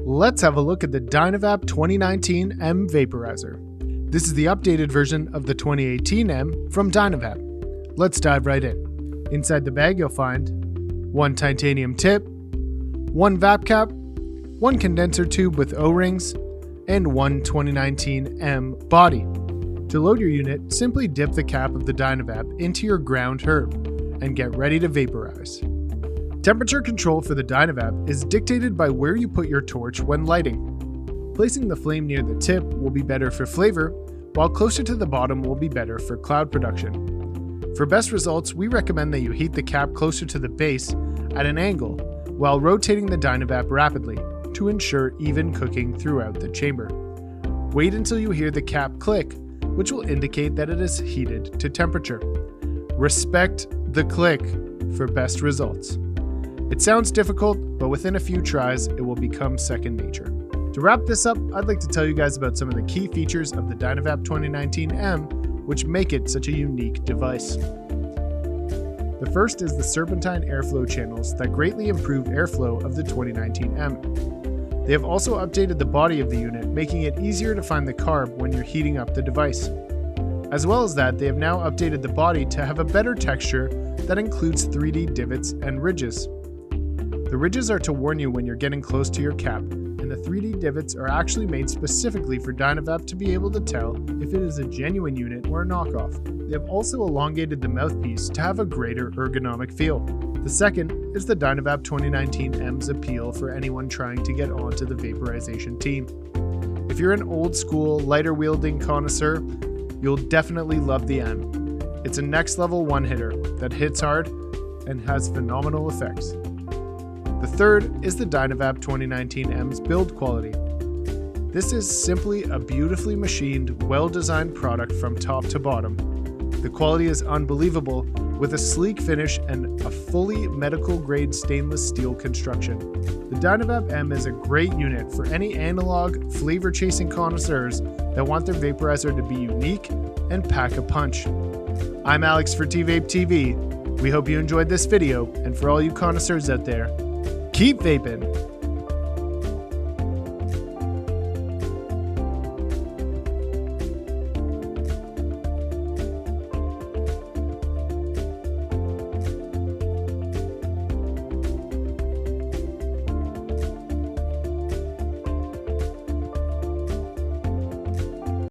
Let's have a look at the Dynavap 2019 M Vaporizer. This is the updated version of the 2018 M from Dynavap. Let's dive right in. Inside the bag you'll find one titanium tip, one vap cap, one condenser tube with O-rings, and one 2019 M body. To load your unit, simply dip the cap of the Dynavap into your ground herb and get ready to vaporize. Temperature control for the Dynavap is dictated by where you put your torch when lighting. Placing the flame near the tip will be better for flavor, while closer to the bottom will be better for cloud production. For best results, we recommend that you heat the cap closer to the base at an angle while rotating the Dynavap rapidly to ensure even cooking throughout the chamber. Wait until you hear the cap click, which will indicate that it is heated to temperature. Respect the click for best results. It sounds difficult, but within a few tries, it will become second nature. To wrap this up, I'd like to tell you guys about some of the key features of the Dynavap 2019 M, which make it such a unique device. The first is the serpentine airflow channels that greatly improve airflow of the 2019 M. They have also updated the body of the unit, making it easier to find the carb when you're heating up the device. As well as that, they have now updated the body to have a better texture that includes 3D divots and ridges. The ridges are to warn you when you're getting close to your cap, and the 3D divots are actually made specifically for Dynavap to be able to tell if it is a genuine unit or a knockoff. They have also elongated the mouthpiece to have a greater ergonomic feel. The second is the Dynavap 2019 M's appeal for anyone trying to get onto the vaporization team. If you're an old school, lighter wielding connoisseur, you'll definitely love the M. It's a next level one-hitter that hits hard and has phenomenal effects. The third is the Dynavap 2019 M's build quality. This is simply a beautifully machined, well-designed product from top to bottom. The quality is unbelievable, with a sleek finish and a fully medical-grade stainless steel construction. The Dynavap M is a great unit for any analog, flavor-chasing connoisseurs that want their vaporizer to be unique and pack a punch. I'm Alex for TVape TV. We hope you enjoyed this video, and for all you connoisseurs out there, keep vaping!